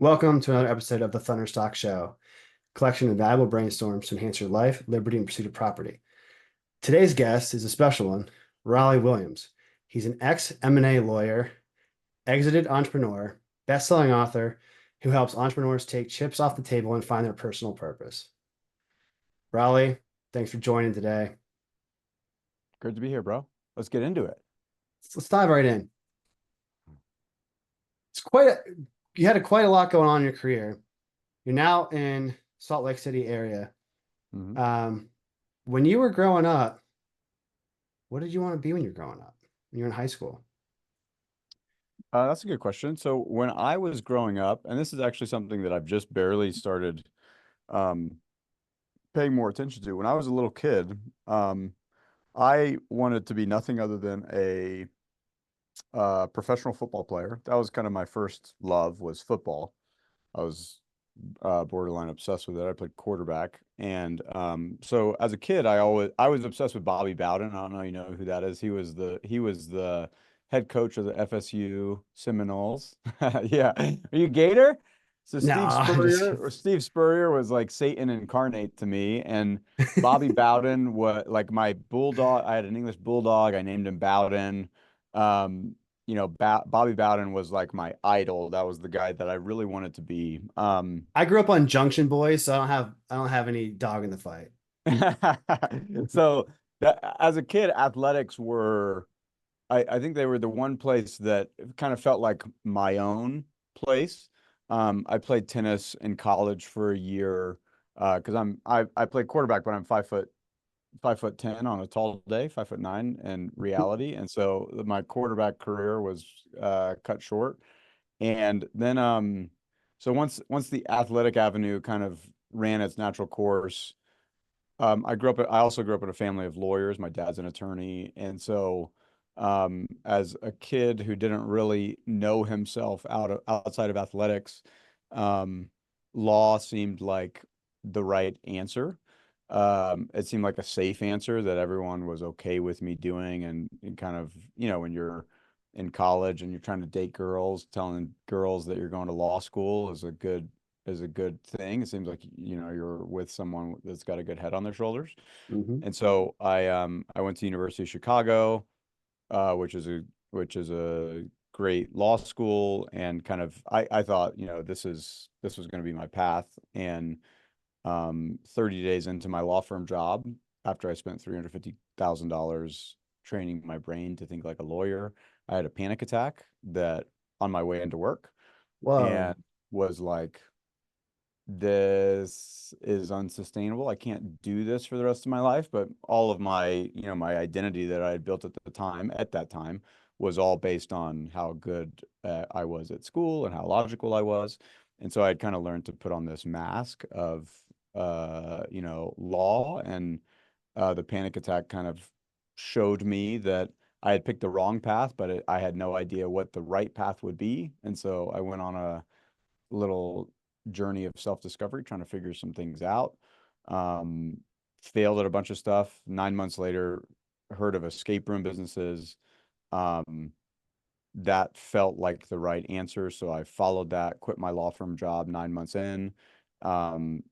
Welcome to another episode of the Thunderstock Show, collection of valuable brainstorms to enhance your life, liberty, and pursuit of property. Today's guest is a special one, Raleigh Williams. He's an ex-M&A lawyer, exited entrepreneur, best-selling author who helps entrepreneurs take chips off the table and find their personal purpose. Raleigh, thanks for joining today. Good to be here, bro. Let's get into it. Let's dive right in. You had quite a lot going on in your career. You're now in Salt Lake City area. Mhm. When you were growing up, what did you want to be when you were growing up? When you were in high school? That's a good question. So when I was growing up, and this is actually something that I've just barely started um, paying more attention to. When I was a little kid, I wanted to be nothing other than a professional football player. That was kind of my first love was football. I was borderline obsessed with it. I played quarterback, and so as a kid, I was obsessed with Bobby Bowden. I don't know, you know who that is. He was the head coach of the FSU Seminoles. Yeah, are you Gator? So No, I'm just Steve Spurrier was like Satan incarnate to me, and Bobby Bowden was like my bulldog. I had an English bulldog. I named him Bowden. Um, Bobby Bowden was like my idol. That was the guy that I really wanted to be. I grew up on Junction Boys, so I don't have any dog in the fight. So as a kid, athletics were, I think they were the one place that kind of felt like my own place. I played tennis in college for a year because I played quarterback, but I'm 5'10" on a tall day, 5'9" in reality, and so my quarterback career was cut short. And then so once the athletic avenue kind of ran its natural course, I also grew up in a family of lawyers. My dad's an attorney, and so as a kid who didn't really know himself outside of athletics, um, law seemed like the right answer. It seemed like a safe answer that everyone was okay with me doing, and kind of, when you're in college and you're trying to date girls, telling girls that you're going to law school is a good thing. It seems like, you're with someone that's got a good head on their shoulders. Mhm. And so I went to University of Chicago, which is a great law school, and kind of I thought, this was going to be my path. And 30 days into my law firm job, after I spent $350,000 training my brain to think like a lawyer, I had a panic attack that on my way into work, and Whoa. was like, this is unsustainable. I can't do this for the rest of my life. But all of my identity that I had built at that time, was all based on how good I was at school and how logical I was. And so I'd kind of learned to put on this mask of, law, and the panic attack kind of showed me that I had picked the wrong path, but I had no idea what the right path would be. And so I went on a little journey of self-discovery, trying to figure some things out. Um, Failed at a bunch of stuff. 9 months later, heard of escape room businesses. Um, that felt like the right answer. So I followed that, quit my law firm job 9 months in,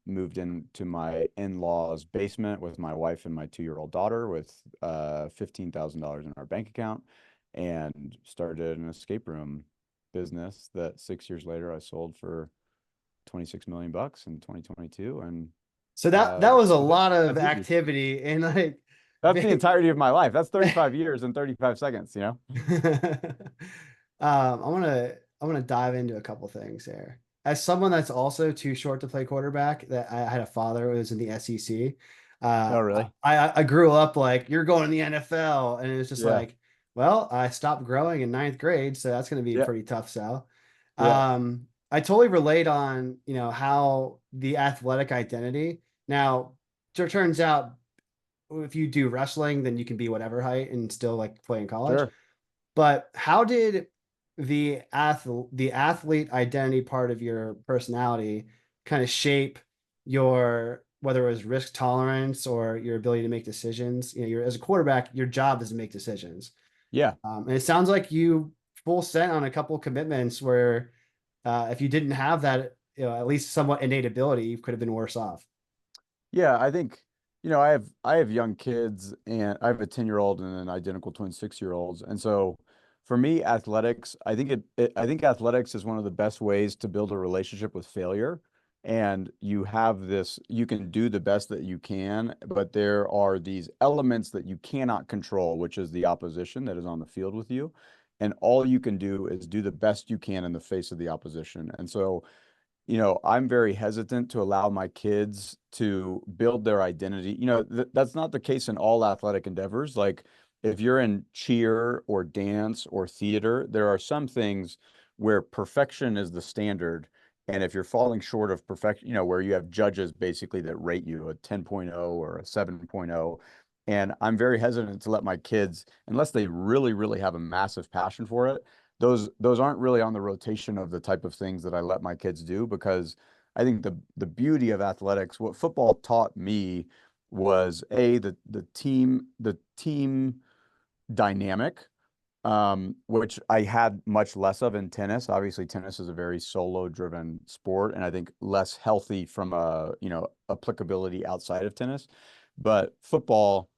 moved into my in-laws' basement with my wife and my 2-year-old daughter with $15,000 in our bank account, and started an escape room business that 6 years later I sold for 26 million bucks in 2022. And So that was a lot of that's easy. activity and like That's the entirety of my life. That's 35 years and 35 seconds, you know? I want to dive into a couple things there. As someone that's also too short to play quarterback, that I had a father who was in the SEC. Oh, Uh, really? I grew up like you're going to the NFL, and it's just Yeah. like, well, I stopped growing in ninth grade, so that's going to be a Yeah. pretty tough sell. Yeah. I totally relate on how the athletic identity. Now, it turns out if you do wrestling, then you can be whatever height and still like play in college. Sure. But how did the athlete identity part of your personality kind of shape your whether it was risk tolerance or your ability to make decisions? You're as a quarterback, your job is to make decisions. Yeah. And it sounds like you full sent on a couple commitments where if you didn't have that, at least somewhat innate ability, you could have been worse off. Yeah, I think, I have young kids, and I have a 10-year-old and an identical twin 6-year-olds. And so for me, athletics, I think athletics is one of the best ways to build a relationship with failure. And you can do the best that you can, but there are these elements that you cannot control, which is the opposition that is on the field with you. And all you can do is do the best you can in the face of the opposition. And so I'm very hesitant to allow my kids to build their identity. That's not the case in all athletic endeavors. Like if you're in cheer or dance or theater, there are some things where perfection is the standard. And if you're falling short of perfection, where you have judges basically that rate you a 10.0 or a 7.0. And I'm very hesitant to let my kids, unless they really, really have a massive passion for it, those aren't really on the rotation of the type of things that I let my kids do, because I think the beauty of athletics, what football taught me was the team dynamic, which I had much less of in tennis. Obviously, tennis is a very solo driven sport, and I think less healthy from a applicability outside of tennis. But football,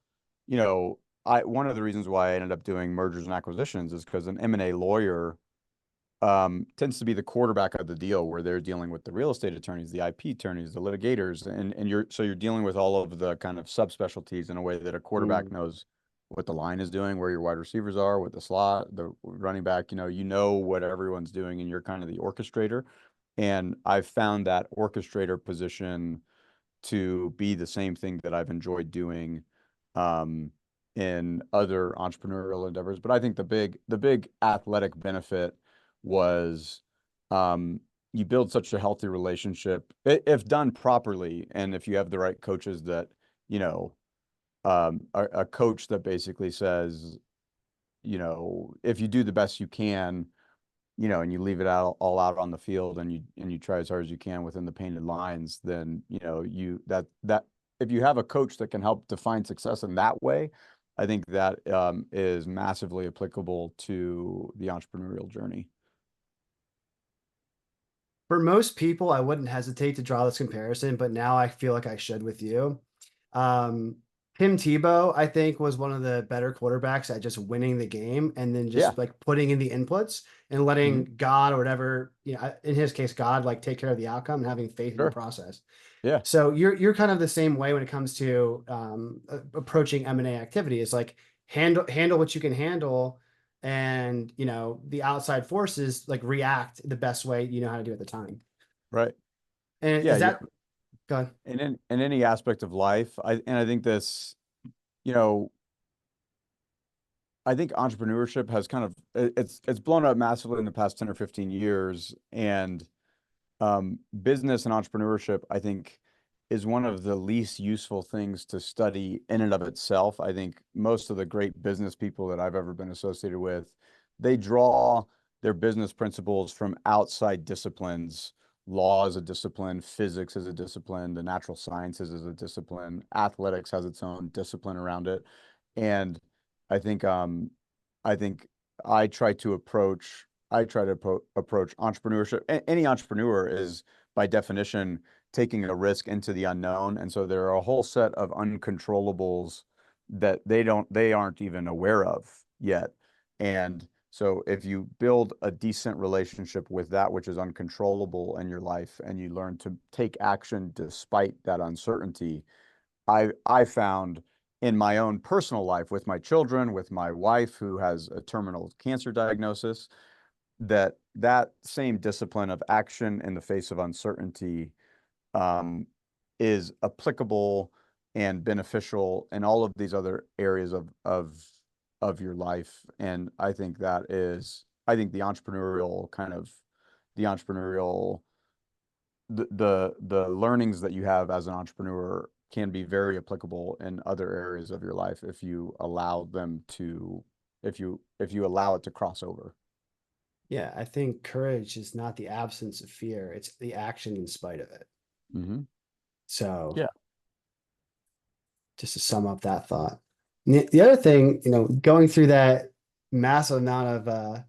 one of the reasons why I ended up doing mergers and acquisitions is because an M&A lawyer tends to be the quarterback of the deal, where they're dealing with the real estate attorneys, the IP attorneys, the litigators, and you're dealing with all of the kind of subspecialties in a way that a quarterback Mm. knows what the line is doing, where your wide receivers are, what the slot, the running back, you know what everyone's doing, and you're kind of the orchestrator. And I've found that orchestrator position to be the same thing that I've enjoyed doing um, in other entrepreneurial endeavors. But I think the big athletic benefit was um, you build such a healthy relationship if done properly, and if you have the right coaches that, you know, a coach that basically says, if you do the best you can, and you leave it out all out on the field, and you try as hard as you can within the painted lines, then that if you have a coach that can help define success in that way, I think that is massively applicable to the entrepreneurial journey. For most people, I wouldn't hesitate to draw this comparison, but now I feel like I should with you. Um, Tim Tebow, I think, was one of the better quarterbacks at just winning the game and then Yeah. just like putting in the inputs and Hmm. letting God or whatever, in his case, God, like take care of the outcome and having faith in the Sure. process. Yeah. So you're kind of the same way when it comes to approaching M&A activity. It's like handle what you can handle, and the outside forces like react the best way you know how to do at the time. Right. And Yeah. is that good? In any aspect of life, I think this, you know, I think entrepreneurship has kind of it's blown up massively in the past 10 or 15 years. And business and entrepreneurship, I think, is one of the least useful things to study in and of itself. I think most of the great business people that I've ever been associated with, they draw their business principles from outside disciplines. Law is a discipline, physics is a discipline, the natural sciences is a discipline, athletics has its own discipline around it. And I think I think I try to approach approach entrepreneurship. Any entrepreneur is by definition taking a risk into the unknown, and so there are a whole set of uncontrollables that they aren't even aware of yet. And so if you build a decent relationship with that which is uncontrollable in your life, and you learn to take action despite that uncertainty, I found in my own personal life with my children, with my wife who has a terminal cancer diagnosis, that same discipline of action in the face of uncertainty um, is applicable and beneficial in all of these other areas of your life. And I think the entrepreneurial the learnings that you have as an entrepreneur can be very applicable in other areas of your life if you allow them to if you allow it to cross over. Yeah, I think courage is not the absence of fear, it's the action in spite of it. Hmm. So Yeah. just to sum up that thought. The other thing, going through that massive amount of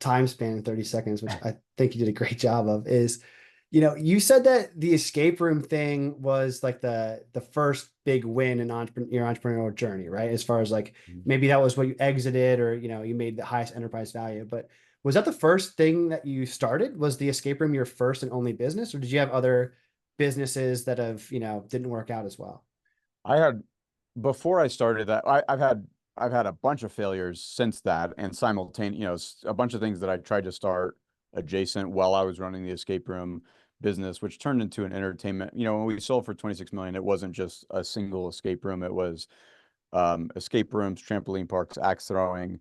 time span in 30 seconds, which I think you did a great job of, is, you said that the escape room thing was like the first big win in your entrepreneurial journey, right? As far as like Mhm. maybe that was what you exited, or you made the highest enterprise value. But was that the first thing that you started? Was the escape room your first and only business, or did you have other businesses that have didn't work out as well? I had before I started that, I've had a bunch of failures since that, and simultaneous, a bunch of things that I tried to start adjacent while I was running the escape room business, which turned into an entertainment. When we sold for 26 million, it wasn't just a single escape room. It was escape rooms, trampoline parks, axe throwing,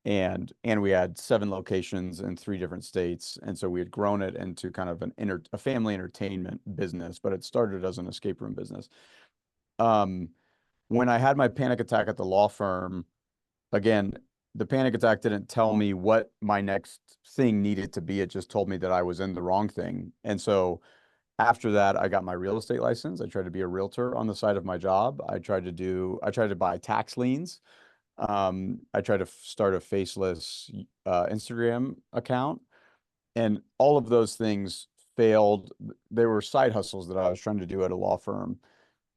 and we had 7 locations in 3 different states. And so we had grown it into kind of a family entertainment business, but it started as an escape room business. Um, when I had my panic attack at the law firm, again, the panic attack didn't tell me what my next thing needed to be. It just told me that I was in the wrong thing. And so after that, I got my real estate license. I tried to be a realtor on the side of my job. I tried to buy tax liens. I tried to start a faceless Instagram account, and all of those things failed. They were side hustles that I was trying to do at a law firm.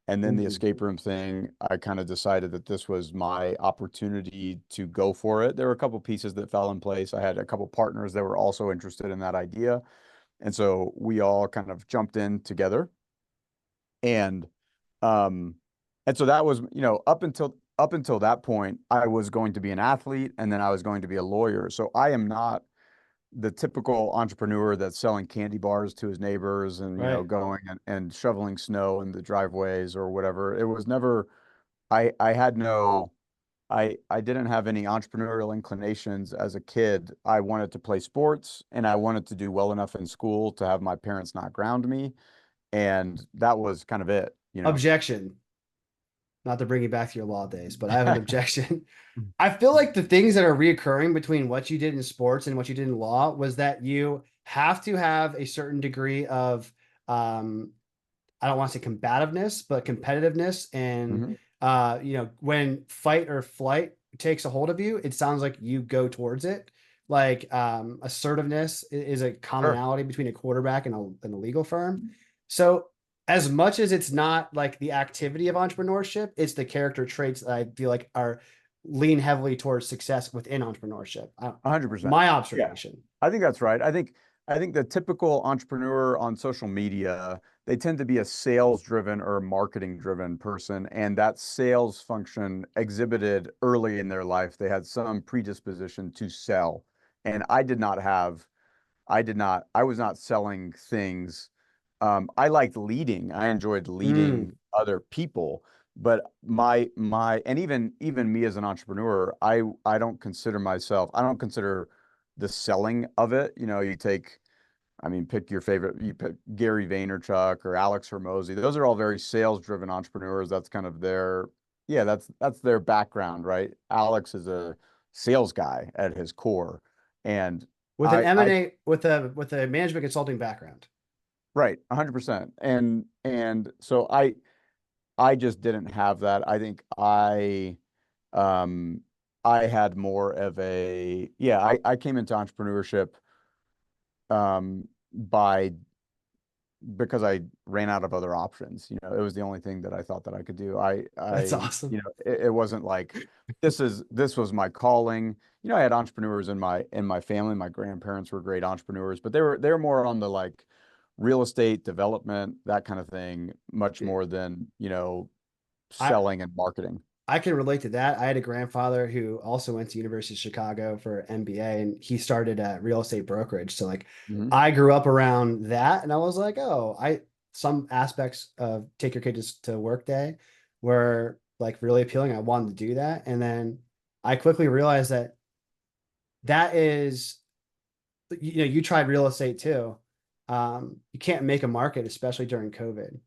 And then the Mhm. escape room thing, I kind of decided that this was my opportunity to go for it. There were a couple pieces that fell in place. I had a couple partners that were also interested in that idea. And so we all kind of jumped in together. And um and so that was, up until that point, I was going to be an athlete and then I was going to be a lawyer. So I am not the typical entrepreneur that's selling candy bars to his neighbors and, Right. going and shoveling snow in the driveways or whatever. It was never, I had no, I didn't have any entrepreneurial inclinations as a kid. I wanted to play sports and I wanted to do well enough in school to have my parents not ground me. And that was kind of it. Objection. Not to bring you back to your law days, but I have an objection. I feel like the things that are reoccurring between what you did in sports and what you did in law was that you have to have a certain degree of um, I don't want to say combativeness, but competitiveness. And Mhm. when fight or flight takes a hold of you, it sounds like you go towards it. Like assertiveness is a Sure. commonality between a quarterback and a legal firm. So as much as it's not like the activity of entrepreneurship, it's the character traits that I feel like are lean heavily towards success within entrepreneurship. 100%. My Yeah. observation. I think that's right. I think the typical entrepreneur on social media, they tend to be a sales driven or marketing driven person, and that sales function exhibited early in their life. They had some predisposition to sell. And I was not selling things. I liked leading. I enjoyed leading Mm, other people, but and even me as an entrepreneur, I don't consider myself, I don't consider the selling of it. I mean, pick your favorite, you pick Gary Vaynerchuk or Alex Hormozy. Those are all very sales driven entrepreneurs. That's kind of yeah, that's their background, right? Alex is a sales guy at his core. And with an I M&A with a management consulting background. Right, 100%. And so I just didn't have that. I think um I had more of a yeah, I came into entrepreneurship by because I ran out of other options. It was the only thing that I thought that I could do. That's awesome. It wasn't like this was my calling. I had entrepreneurs in my family. My grandparents were great entrepreneurs, but they were more on the like real estate development, that kind of thing, much more than, I selling and marketing. I can relate to that. I had a grandfather who also went to University of Chicago for MBA, and he started a real estate brokerage. So like Hmm. I grew up around that, and I was like, oh, I some aspects of take your kids to work day were like really appealing. I wanted to do that. And then I quickly realized that that is, you tried real estate too. You can't make a market, especially during COVID. Right.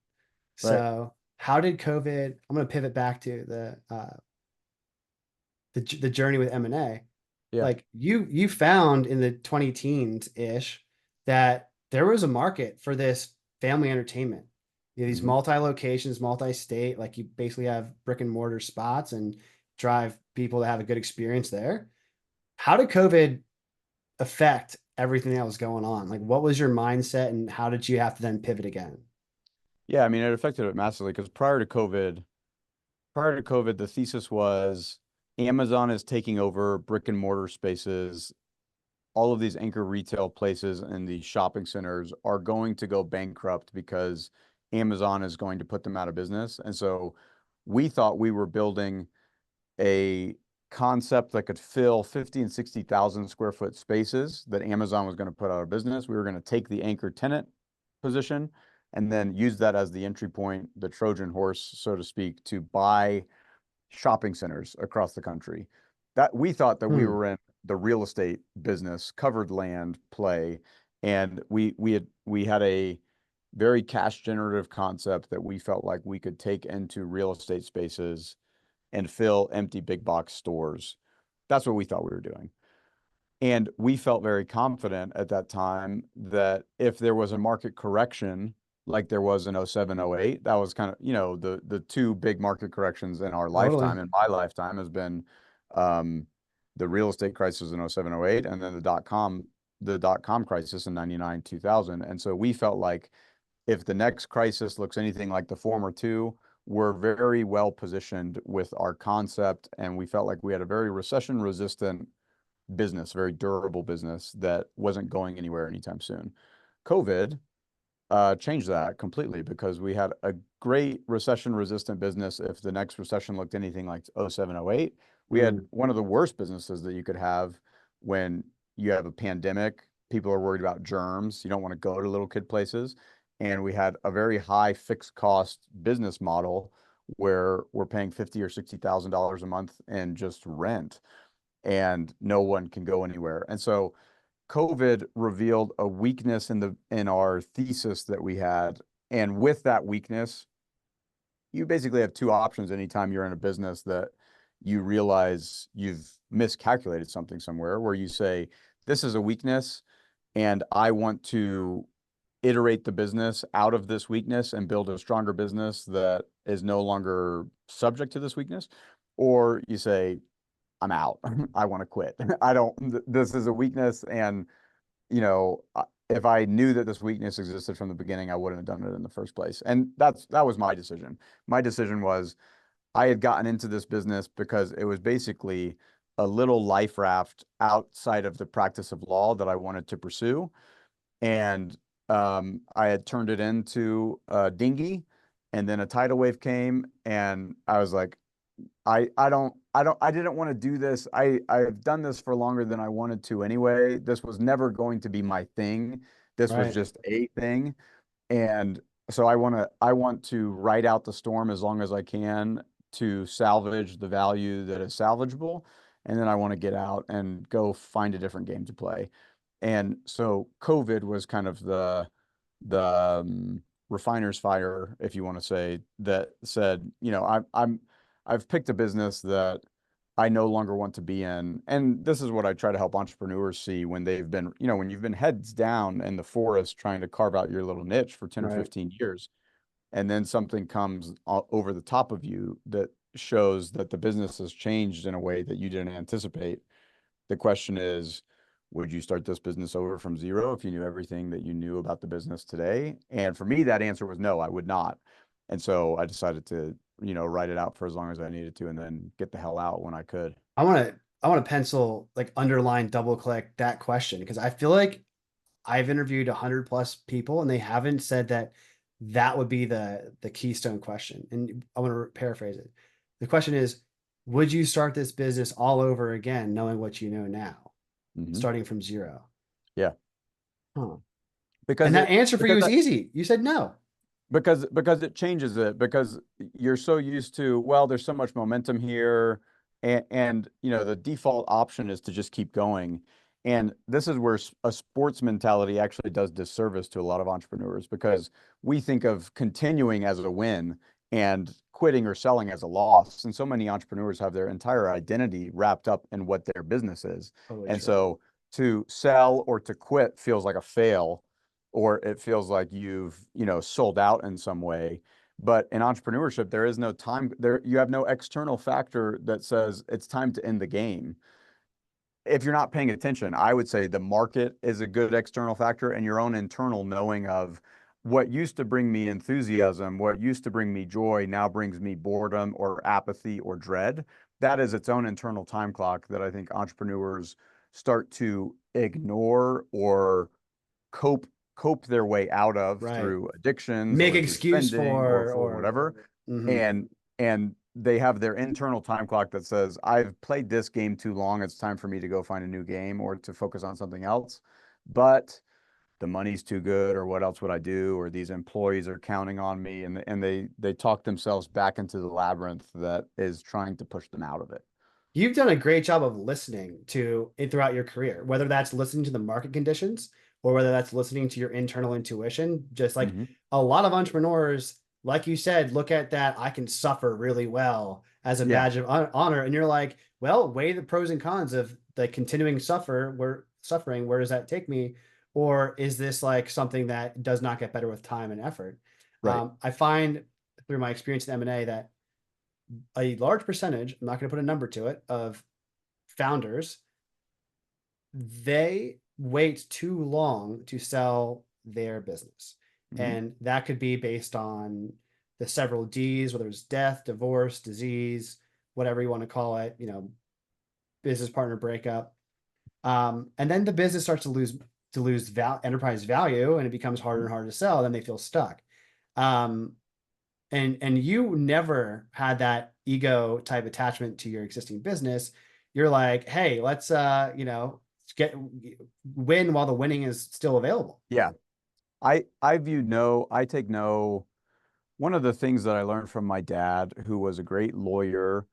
So how did COVID, I'm going to pivot back to the journey with M&A. Yeah. Like you found in the 20 teens ish that there was a market for this family entertainment. These Hmm. multi-locations, multi-state, like you basically have brick and mortar spots and drive people to have a good experience there. How did COVID affect everything that was going on? Like, what was your mindset and how did you have to then pivot again? Yeah, I mean, it affected it massively because prior to COVID, the thesis was Amazon is taking over brick and mortar spaces. All of these anchor retail places and the shopping centers are going to go bankrupt because Amazon is going to put them out of business. And so we thought we were building a concept that could fill 50 and 60,000 square foot spaces that Amazon was going to put out of business. We were going to take the anchor tenant position and then use that as the entry point, the Trojan horse, so to speak, to buy shopping centers across the country. That we thought that we Hmm. were in the real estate business, covered land play, and we had a very cash generative concept that we felt like we could take into real estate spaces and fill empty big box stores. That's what we thought we were doing. And we felt very confident at that time that if there was a market correction, like there was in 07, 08, that was kind of, the two big market corrections in our Totally. lifetime, in my lifetime, has been um, the real estate crisis in 07, 08, and then the dot com crisis in 99, 2000. And so we felt like if the next crisis looks anything like the former two, we're very well positioned with our concept, and we felt like we had a very recession resistant business, very durable business that wasn't going anywhere anytime soon. COVID changed that completely because we had a great recession resistant business. If the next recession looked anything like 07, 08, we had Hmm. one of the worst businesses that you could have when you have a pandemic. People are worried about germs. You don't want to go to little kid places. And we had a very high fixed cost business model where we're paying 50 or $60,000 a month in just rent and no one can go anywhere. And so COVID revealed a weakness in our thesis that we had. And with that weakness, you basically have two options anytime you're in a business that you realize you've miscalculated something somewhere, where you say, this is a weakness and I want to iterate the business out of this weakness and build a stronger business that is no longer subject to this weakness. Or you say, I'm out. I want to quit. I don't, this is a weakness. And, if I knew that this weakness existed from the beginning, I wouldn't have done it in the first place. And that was my decision. My decision was I had gotten into this business because it was basically a little life raft outside of the practice of law that I wanted to pursue. And I had turned it into a dinghy, and then a tidal wave came, and I was like, I didn't want to do this. I've done this for longer than I wanted to anyway. This was never going to be my thing. This was Right. just a thing. And so I want to ride out the storm as long as I can to salvage the value that is salvageable. And then I want to get out and go find a different game to play. And so COVID was kind of the refiner's fire, if you want to say, that said, I've picked a business that I no longer want to be in. And this is what I try to help entrepreneurs see when they've been, when you've been heads down in the forest trying to carve out your little niche for 10 or Right. 15 years, and then something comes over the top of you that shows that the business has changed in a way that you didn't anticipate. The question is, would you start this business over from zero if you knew everything that you knew about the business today? And for me, that answer was no, I would not. And so I decided to, write it out for as long as I needed to and then get the hell out when I could. I want to pencil, like, underline, double click that question because I feel like I've interviewed 100 plus people and they haven't said that that would be the keystone question. And I want to paraphrase it. The question is, would you start this business all over again, knowing what you know now, Hmm. starting from zero? Yeah. Huh. And Because that it, answer for you because is that, easy. You said no. because it changes it because you're so used to, well, there's so much momentum here, and the default option is to just keep going. And this is where a sports mentality actually does disservice to a lot of entrepreneurs, because we think of continuing as a win and quitting or selling as a loss. And so many entrepreneurs have their entire identity wrapped up in what their business is. Totally And true. so to sell or to quit feels like a fail, or it feels like you've, sold out in some way. But in entrepreneurship, there is no time there. You have no external factor that says it's time to end the game. if you're not paying attention, I would say the market is a good external factor, and your own internal knowing of what used to bring me enthusiasm, what used to bring me joy, now brings me boredom or apathy or dread. That is its own internal time clock that I think entrepreneurs start to ignore or cope cope their way out of Right. through addictions Make or through excuse spending or for for or whatever. mhm. And they have their internal time clock that says, I've played this game too long. It's time for me to go find a new game or to focus on something else. But the money's too good, or what else would I do? Or these employees are counting on me, and they talk themselves back into the labyrinth that is trying to push them out of it. You've done a great job of listening to it throughout your career, whether that's listening to the market conditions or whether that's listening to your internal intuition. Just like Hmm. a lot of entrepreneurs, like you said, look at that I can suffer really well as a Yeah, badge of honor. And you're like, well, weigh the pros and cons of the continuing suffering. Where does that take me? Or is this like something that does not get better with time and effort? right. I find through my experience in M&A that a large percentage, I'm not going to put a number to it, of founders, they wait too long to sell their business. Hmm. And that could be based on the several D's, whether it's death, divorce, disease, whatever you want to call it, business partner breakup. And then the business starts to lose enterprise value, and it becomes harder and harder to sell. Then they feel stuck. Um, and you never had that ego type attachment to your existing business. You're like, hey, let's get win while the winning is still available. Yeah. I take no. One of the things that I learned from my dad, who was a great lawyer,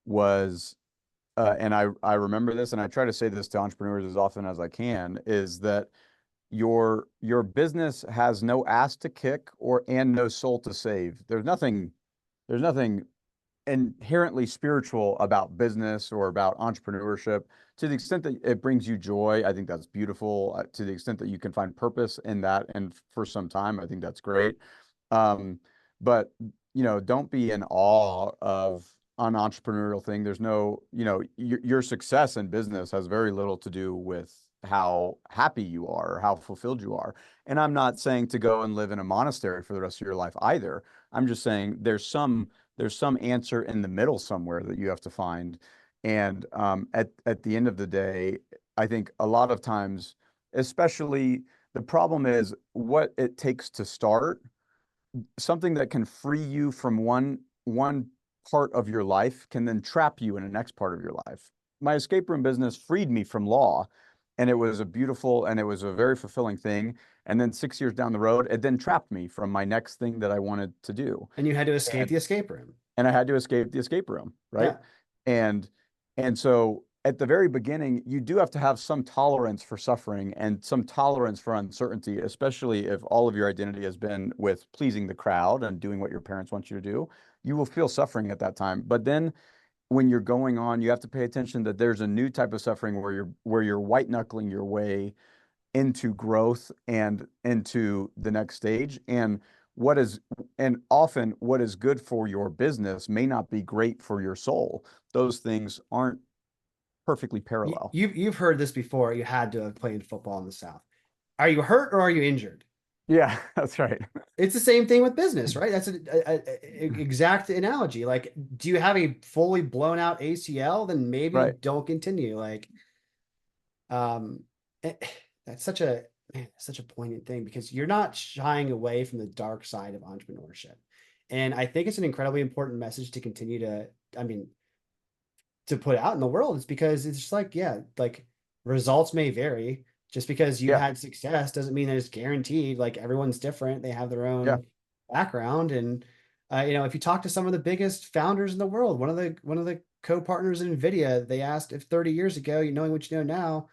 was, and I remember this, and I try to say this to entrepreneurs as often as I can, is that your business has no ass to kick or and no soul to save. There's nothing inherently spiritual about business or about entrepreneurship. To the extent that it brings you joy, I think that's beautiful. To the extent that you can find purpose in that, and for some time, I think that's great. Um, but don't be in awe of an entrepreneurial thing. There's no, your success in business has very little to do with how happy you are or how fulfilled you are. And I'm not saying to go and live in a monastery for the rest of your life either. I'm just saying there's some answer in the middle somewhere that you have to find. And at the end of the day, I think a lot of times, especially the problem is what it takes to start something that can free you from one part of your life can then trap you in the next part of your life. My escape room business freed me from law, and it was a beautiful and it was a very fulfilling thing. And then 6 years down the road, it then trapped me from my next thing that I wanted to do. And you had to escape And the escape room. and I had to escape the escape room, right? Yeah. And and so at the very beginning, you do have to have some tolerance for suffering and some tolerance for uncertainty, especially if all of your identity has been with pleasing the crowd and doing what your parents want you to do. You will feel suffering at that time. But then when you're going on, you have to pay attention that there's a new type of suffering where you're white knuckling your way into growth and into the next stage. What is and often what is good for your business may not be great for your soul. Those things aren't perfectly You, parallel. you've heard this before. You had to have played football in the South. Are you hurt or are you injured? Yeah, that's right. It's the same thing with business, right? That's an exact analogy. Like, do you have a fully blown out ACL? Then maybe Right. don't continue. Like, um, eh, that's such a poignant thing because you're not shying away from the dark side of entrepreneurship. And I think it's an incredibly important message to continue to, I mean, to put out in the world. It's because it's just like, yeah, like results may vary. Just because you Yeah. had success doesn't mean that it's guaranteed. Like everyone's different. They have their Yeah. own background. And if you talk to some of the biggest founders in the world, one of the co-partners in NVIDIA, they asked if 30 years ago, you knowing what you know now,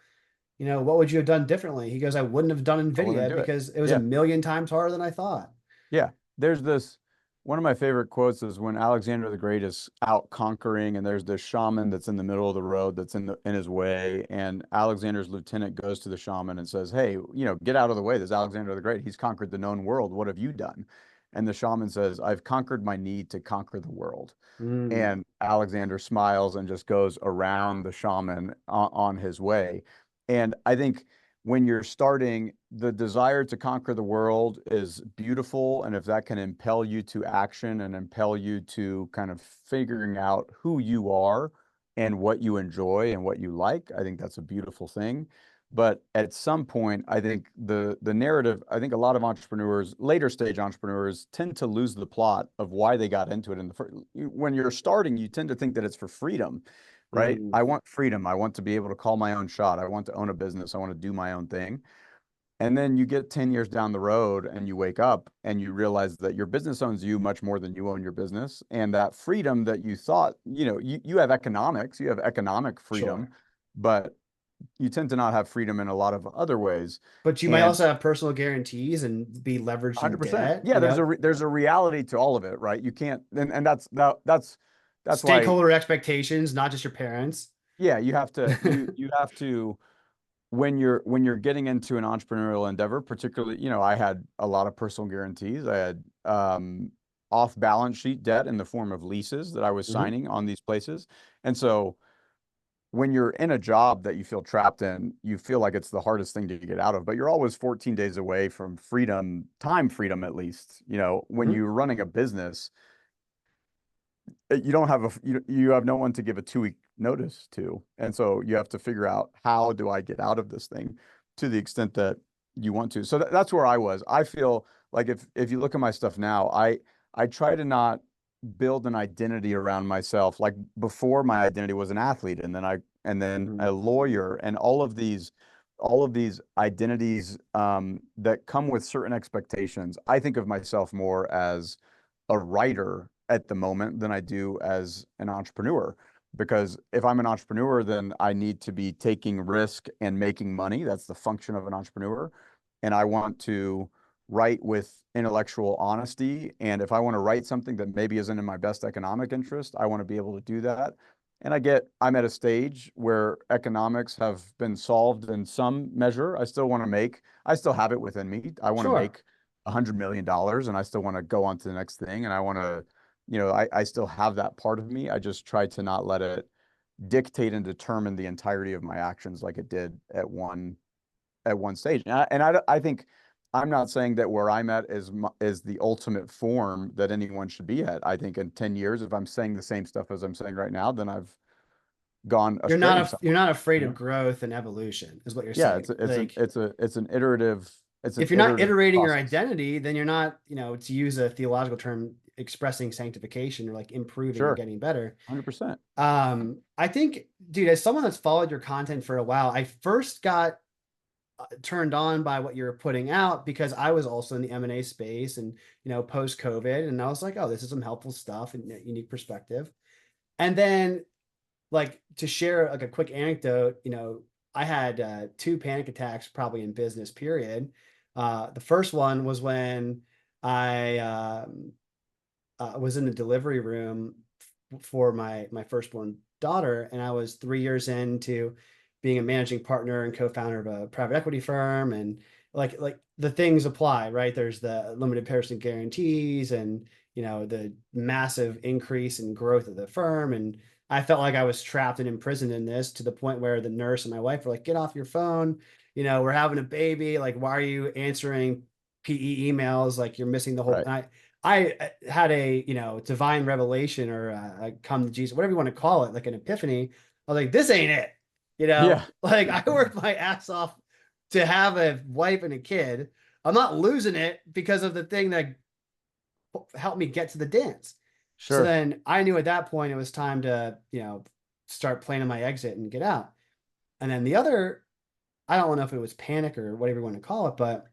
what would you have done differently? He goes, I wouldn't have done I wouldn't NVIDIA do it. because it was a Yeah. million times harder than I thought. Yeah. There's this one of my favorite quotes is when Alexander the Great is out conquering and there's this shaman that's in the middle of the road that's in his way, and Alexander's lieutenant goes to the shaman and says, "Hey, get out of the way. There's Alexander the Great. He's conquered the known world. What have you done?" And the shaman says, I've conquered my need to conquer the world. Mm, And Alexander smiles and just goes around the shaman on his way. And I think when you're starting, the desire to conquer the world is beautiful. And if that can impel you to action and impel you to kind of figuring out who you are and what you enjoy and what you like, I think that's a beautiful thing. But at some point, I think the narrative, I think a lot of entrepreneurs, later stage entrepreneurs, tend to lose the plot of why they got into it in the first. When you're starting, you tend to think that it's for freedom, right? mm. I want freedom. I want to be able to call my own shot. I want to own a business. I want to do my own thing. And then you get 10 years down the road and you wake up and you realize that your business owns you much more than you own your business. And that freedom that you thought, you have economics, you have economic freedom, Sure. but you tend to not have freedom in a lot of other ways. But you might And also have personal guarantees and be leveraged in 100%. debt, Yeah, there's a reality to all of it, right? You can't, and that's why, stakeholder expectations, not just your parents. yeah, you have to, when you're getting into an entrepreneurial endeavor, particularly, I had a lot of personal guarantees. I had off balance sheet debt in the form of leases that I was Mhm. signing on these places. And so when you're in a job that you feel trapped in, you feel like it's the hardest thing to get out of, but you're always 14 days away from freedom, time freedom at least. When Mhm. you're running a business, you don't have you have no one to give a 2 week notice to. And so you have to figure out, how do I get out of this thing to the extent that you want to. So that's where I was. I feel like if you look at my stuff now, I try to not build an identity around myself. Like before, my identity was an athlete, and then Mhm. a lawyer, and all of these identities that come with certain expectations. I think of myself more as a writer at the moment than I do as an entrepreneur. Because if I'm an entrepreneur, then I need to be taking risk and making money. That's the function of an entrepreneur. And I want to write with intellectual honesty. And if I want to write something that maybe isn't in my best economic interest, I want to be able to do that. And I'm at a stage where economics have been solved in some measure. I still have it within me. I want to Sure. make $100 million, and I still want to go on to the next thing. And I want to, I still have that part of me. I just try to not let it dictate and determine the entirety of my actions like it did at one stage. And I think, I'm not saying that where I'm at is the ultimate form that anyone should be at. I think in 10 years, if I'm saying the same stuff as I'm saying right now, then I've gone astray You're somewhere, not afraid you of know? growth and evolution, is what you're Yeah, saying. Like it's an iterative, if you're not iterating your process. identity, then you're not, to use a theological term, expressing sanctification or like improving and Sure. getting better. 100%. I think, dude, as someone that's followed your content for a while, I first got turned on by what you're putting out because I was also in the M&A space and, post COVID. And I was like, oh, this is some helpful stuff and unique perspective. And then, like, to share like a quick anecdote, I had two panic attacks probably in business, period. The first one was when I was in the delivery room for my firstborn daughter, and I was 3 years into being a managing partner and co-founder of a private equity firm, and like the things apply, right? There's the limited partnership guarantees, and the massive increase in growth of the firm, and I felt like I was trapped and imprisoned in this to the point where the nurse and my wife were like, "Get off your phone. We're having a baby. Like, why are you answering PE emails? Like, you're missing the whole." Right. I had a divine revelation or a come to Jesus, whatever you want to call it, like an epiphany. I was like, this ain't it. Yeah. Like I worked my ass off to have a wife and a kid. I'm not losing it because of the thing that helped me get to the dance. So Sure. then I knew at that point it was time to start planning my exit and get out. And then the other, I don't know if it was panic or whatever you want to call it, but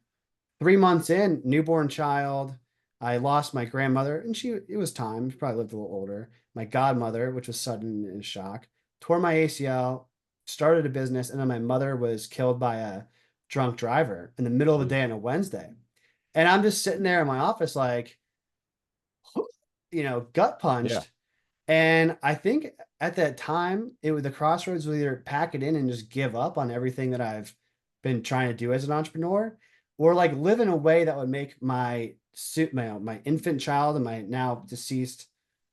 3 months in, newborn child. I lost my grandmother, and it was time. She probably lived a little older. My godmother, which was sudden and shock, tore my ACL, started a business, and then my mother was killed by a drunk driver in the middle of the day Jeez. on a Wednesday. And I'm just sitting there in my office, like, gut Yeah. punched. And I think at that time, the crossroads was either pack it in and just give up on everything that I've been trying to do as an entrepreneur, or like live in a way that would make my my infant child and my now deceased,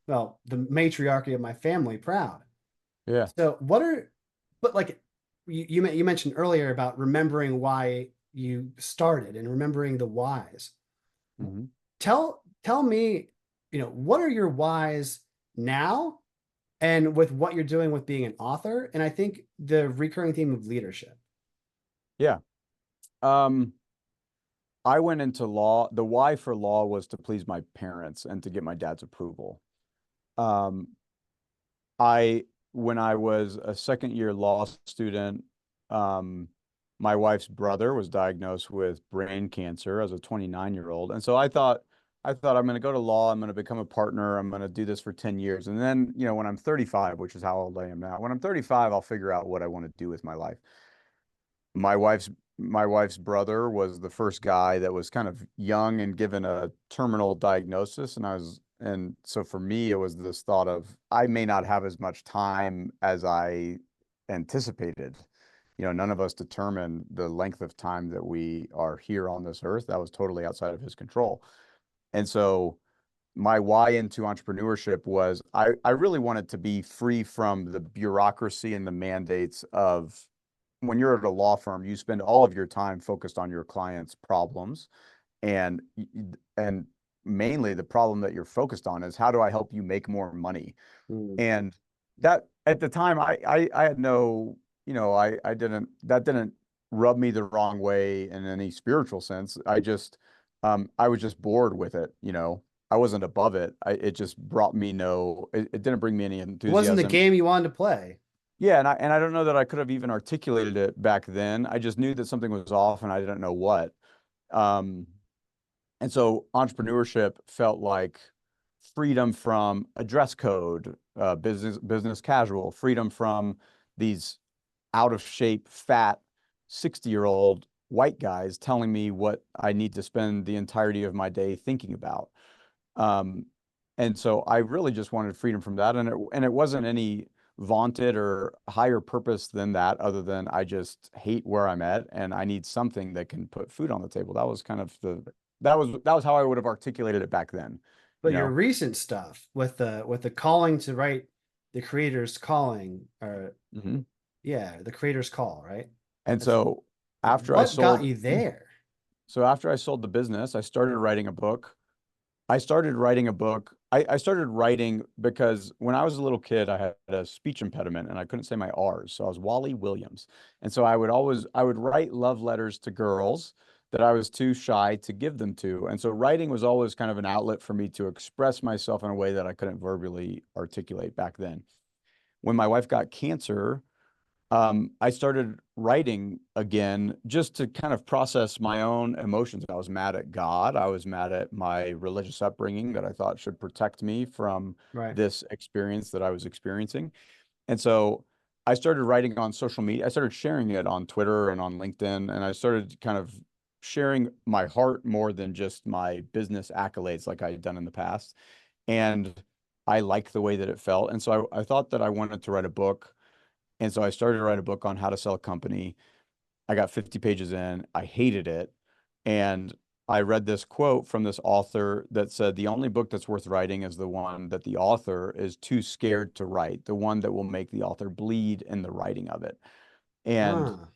well, the matriarchy of my family proud. Yeah. So but like you mentioned earlier about remembering why you started and remembering the whys. Hmm. Tell me, what are your whys now and with what you're doing with being an author? And I think the recurring theme of leadership. Yeah. Um, I went into law. The why for law was to please my parents and to get my dad's approval. Um, I, when I was a second year law student, um, my wife's brother was diagnosed with brain cancer as a 29-year-old. And so I thought I'm going to go to law. I'm going to become a partner. I'm going to do this for 10 years. And then, when I'm 35, which is how old I am now, when I'm 35, I'll figure out what I want to do with my life. My wife's my wife's brother was the first guy that was kind of young and given a terminal diagnosis, and so for me it was this thought of I may not have as much time as I anticipated. None of us determine the length of time that we are here on this earth. That was totally outside of his control. And so my why into entrepreneurship was I really wanted to be free from the bureaucracy and the mandates of when you're at a law firm, you spend all of your time focused on your client's problems, and and mainly the problem that you're focused on is how do I help you make more money? Mm. And that at the time I had no, I didn't that didn't rub me the wrong way in any spiritual sense. I was just bored with it. I wasn't above it. It just brought me it didn't bring me any It wasn't the enthusiasm. game you wanted to play. Yeah, and I don't know that I could have even articulated it back then. I just knew that something was off and I didn't know what. Um, and so entrepreneurship felt like freedom from a dress code, business casual, freedom from these out of shape, fat 60-year-old white guys telling me what I need to spend the entirety of my day thinking about. Um, and so I really just wanted freedom from that. And it wasn't any vaunted or higher purpose than that, other than I just hate where I'm at and I need something that can put food on the table. That was kind of that was how I would have articulated it back then, you But your know? recent stuff with the calling to write the creator's calling, or Hmm. yeah, the creator's call, right? And That's so like after I what got sold, you there? so after I sold the business, I started writing a book. I started writing because when I was a little kid, I had a speech impediment and I couldn't say my R's. So I was Wally Williams. And so I would write love letters to girls that I was too shy to give them to. And so writing was always kind of an outlet for me to express myself in a way that I couldn't verbally articulate back then. When my wife got cancer, I started writing again just to kind of process my own emotions. I was mad at God. I was mad at my religious upbringing that I thought should protect me from Right. this experience that I was experiencing. And so I started writing on social media. I started sharing it on Twitter and on LinkedIn, and I started kind of sharing my heart more than just my business accolades like I had done in the past. And I liked the way that it felt. And so I thought that I wanted to write a book, and so I started to write a book on how to sell a company. I got 50 pages in. I hated it. And I read this quote from this author that said, the only book that's worth writing is the one that the author is too scared to write, the one that will make the author bleed in the writing of it. And Ah,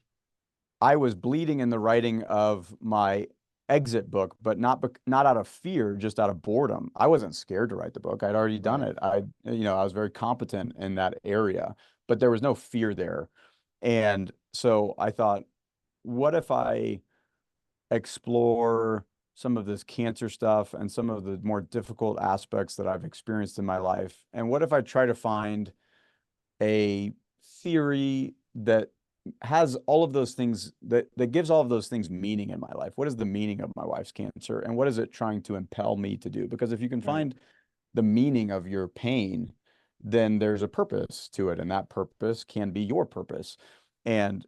I was bleeding in the writing of my exit book, but not out of fear, just out of boredom. I wasn't scared to write the book. I'd already done right. it. I was very competent in that area, but there was no fear there. And so I thought, what if I explore some of this cancer stuff and some of the more difficult aspects that I've experienced in my life? And what if I try to find a theory that has all of those things that gives all of those things meaning in my life? What is the meaning of my wife's cancer and what is it trying to impel me to do? Because if you can Right. find the meaning of your pain, then there's a purpose to it, and that purpose can be your purpose. And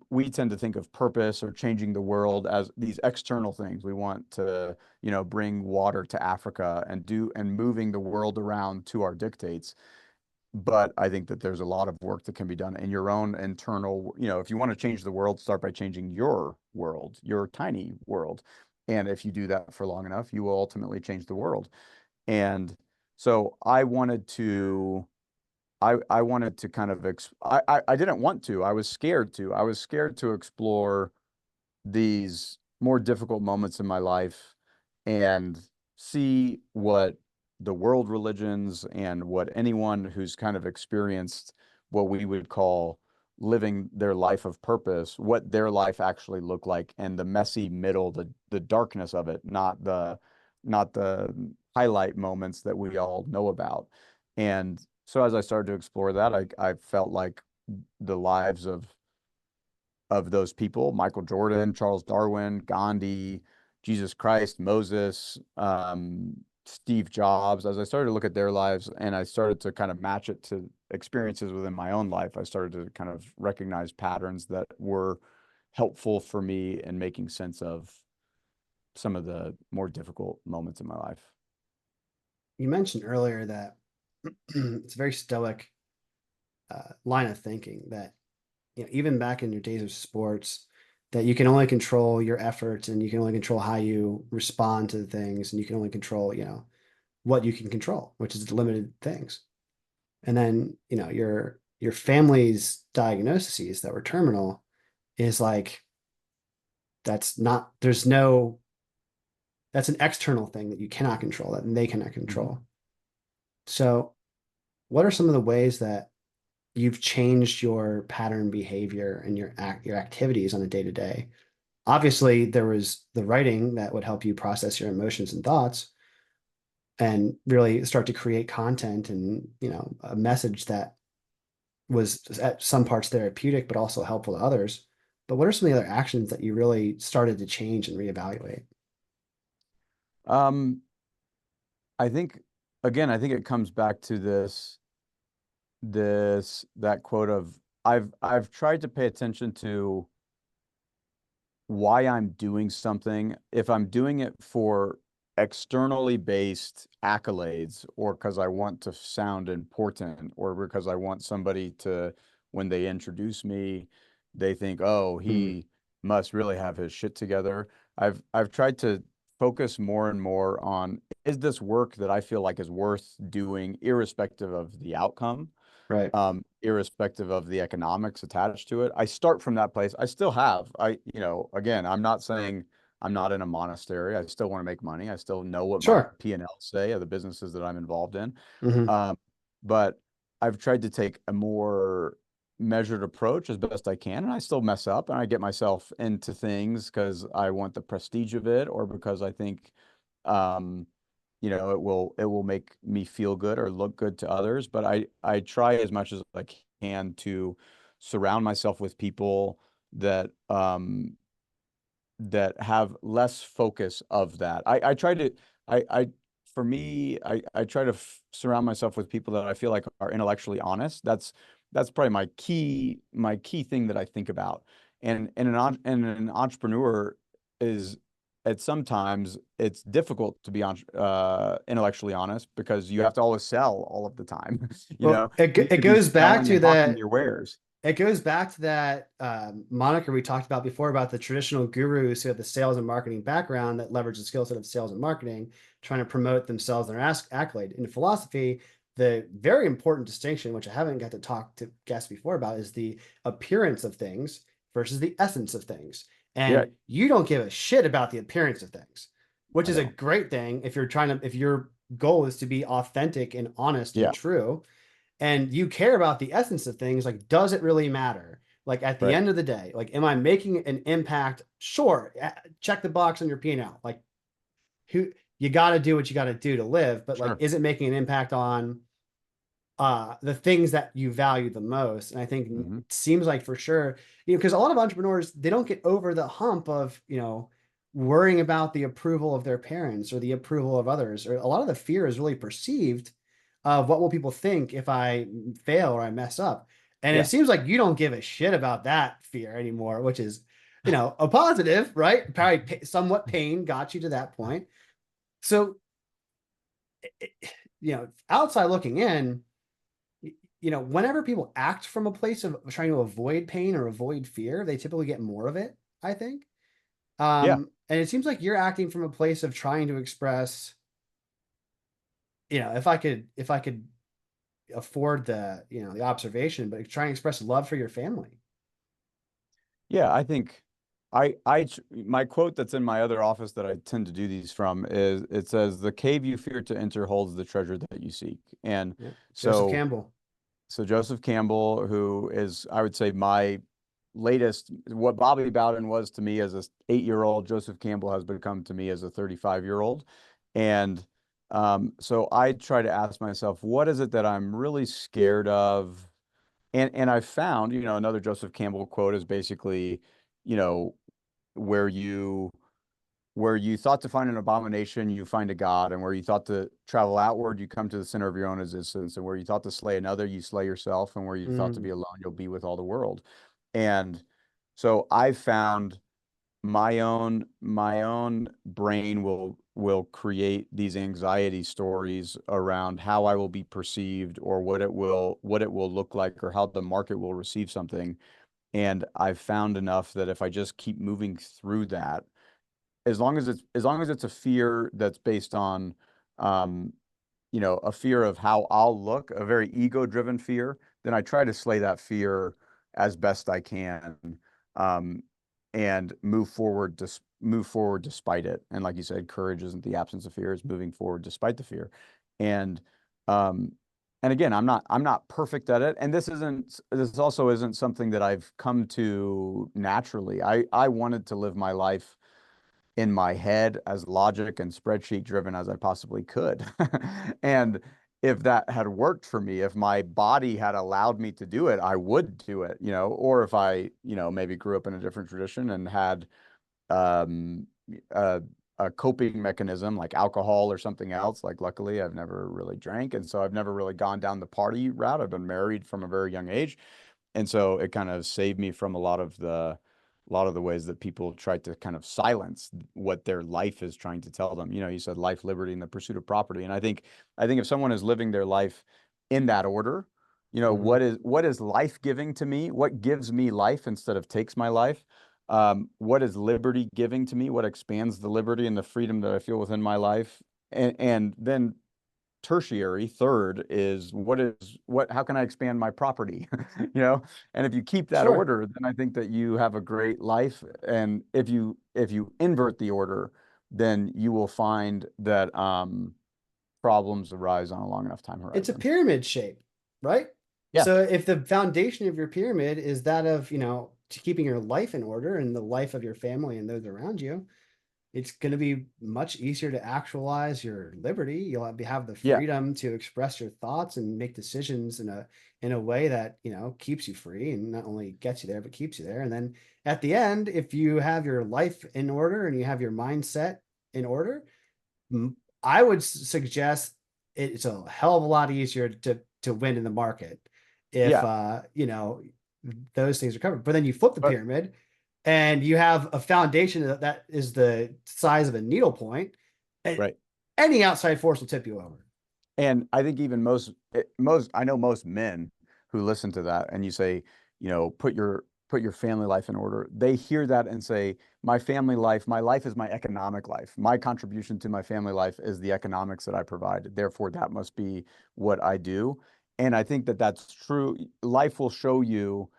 we tend to think of purpose or changing the world as these external things. We want to, bring water to Africa and moving the world around to our dictates. But I think that there's a lot of work that can be done in your own internal, if you want to change the world, start by changing your world, your tiny world. And if you do that for long enough, you will ultimately change the world. And so I wanted to kind of I didn't want to. I was scared to. I was scared to explore these more difficult moments in my life and see what the world religions and what anyone who's kind of experienced what we would call living their life of purpose, what their life actually looked like, and the messy middle, the darkness of it, not the highlight moments that we all know about. And so as I started to explore that, I felt like the lives of those people, Michael Jordan, Charles Darwin, Gandhi, Jesus Christ, Moses, Steve Jobs, as I started to look at their lives and I started to kind of match it to experiences within my own life, I started to kind of recognize patterns that were helpful for me in making sense of some of the more difficult moments in my life. You mentioned earlier that it's a very stoic line of thinking that, even back in your days of sports, that you can only control your efforts and you can only control how you respond to things, and you can only control, what you can control, which is limited things. And then, your family's diagnoses that were terminal is like, that's not, there's no, that's an external thing that you cannot control, that they cannot Mhm. control. So what are some of the ways that you've changed your pattern behavior and your activities on a day to day? Obviously, there was the writing that would help you process your emotions and thoughts and really start to create content and, a message that was at some parts therapeutic, but also helpful to others. But what are some of the other actions that you really started to change and reevaluate? Um, I think I think it comes back to that quote of I've tried to pay attention to why I'm doing something. If I'm doing it for externally based accolades or because I want to sound important or because I want somebody to, when they introduce me, they think, oh, Mm, he must really have his shit together. I've tried to focus more and more on, is this work that I feel like is worth doing irrespective of the outcome? right. Irrespective of the economics attached to it. I start from that place. I still have, again, I'm not saying I'm not in a monastery. I still want to make money. I still know what my Sure. P&L say of the businesses that I'm involved in. Hmm. Um, but I've tried to take a more measured approach as best I can, and I still mess up and I get myself into things because I want the prestige of it or because I think um, it will make me feel good or look good to others. But I try as much as I can to surround myself with people that have less focus of that. I try to I for me I try to surround myself with people that I feel like are intellectually honest. That's probably my key thing that I think about. And an entrepreneur is at sometimes it's difficult to be intellectually honest because you have to always sell all of the time. Well, You need it to be goes back selling to and hawking that. your wares. It goes back to that moniker we talked about before about the traditional gurus who have the sales and marketing background that leverage the skill set of sales and marketing, trying to promote themselves and their accolade. In philosophy, the very important distinction, which I haven't got to talk to guests before about, is the appearance of things versus the essence of things. Yeah, And you don't give a shit about the appearance of things, which I is a don't. great thing if your goal is to be authentic and honest and Yeah, true, and you care about the essence of things. Like, does it really matter? Like, at the right. end of the day, like, am I making an impact? Sure, check the box on your P&L. Like, who, you got to do what you got to do to live, but like, Sure. is it making an impact on the things that you value the most? And I think Hmm. it seems like, for sure, because a lot of entrepreneurs, they don't get over the hump of, worrying about the approval of their parents or the approval of others, or a lot of the fear is really perceived of what will people think if I fail or I mess up. And it Yeah. seems like you don't give a shit about that fear anymore, which is, a positive, right? Probably somewhat pain got you to that point. So, outside looking in, whenever people act from a place of trying to avoid pain or avoid fear, they typically get more of it, I think. Yeah. And it seems like you're acting from a place of trying to express, if I could afford the observation, but try and express love for your family. Yeah, I think my quote that's in my other office that I tend to do these from is it says, "The cave you fear to enter holds the treasure that you seek." And Yeah. Joseph so Campbell. so Joseph Campbell, who is, I would say, my latest, what Bobby Bowden was to me as a 8-year-old, Joseph Campbell has become to me as a 35-year-old. And so I try to ask myself, what is it that I'm really scared of? And I found, another Joseph Campbell quote is basically, you know, where you thought to find an abomination, you find a God, and where you thought to travel outward, you come to the center of your own existence, and where you thought to slay another, you slay yourself, and where you thought to be Mm, alone, you'll be with all the world. And so I found my own brain will create these anxiety stories around how I will be perceived, or what it will look like, or how the market will receive something. And I've found enough that if I just keep moving through that, as long as it's a fear that's based on um, a fear of how I'll look, a very ego-driven fear, then I try to slay that fear as best I can, um, and move forward despite it. And like you said, courage isn't the absence of fear; it's moving forward despite the fear. And um, and again, I'm not perfect at it, and this also isn't something that I've come to naturally. I wanted to live my life in my head as logic and spreadsheet driven as I possibly could. And if that had worked for me, if my body had allowed me to do it, I would do it, or if I, maybe grew up in a different tradition and had um, a, a coping mechanism like alcohol or something else. Like, luckily, I've never really drank. And so I've never really gone down the party route. I've been married from a very young age. And so it kind of saved me from a lot of the ways that people try to kind of silence what their life is trying to tell them. You said life, liberty, and the pursuit of property. And I think if someone is living their life in that order, mhm. what is life giving to me? What gives me life instead of takes my life? What is liberty giving to me? What expands the liberty and the freedom that I feel within my life? And then tertiary, third, is how can I expand my property? you know and if you keep that Sure. order, then I think that you have a great life. And if you invert the order, then you will find that problems arise on a long enough time It's a horizon. pyramid shape, right? Yeah, So if the foundation of your pyramid is that of, keeping your life in order and the life of your family and those around you, it's going to be much easier to actualize your liberty. You'll have the yeah, freedom to express your thoughts and make decisions in a way that, keeps you free and not only gets you there, but keeps you there. And then at the end, if you have your life in order and you have your mindset in order, I would suggest it's a hell of a lot easier to win in the market if yeah. those things are covered. But then you flip the But pyramid and you have a foundation that is the size of a needle point, and right. any outside force will tip you over. And I think even most I know most men who listen to that, and you say, put your family life in order. They hear that and say, my life is my economic life. My contribution to my family life is the economics that I provide. Therefore, that must be what I do. And I think that that's true. Life will show you.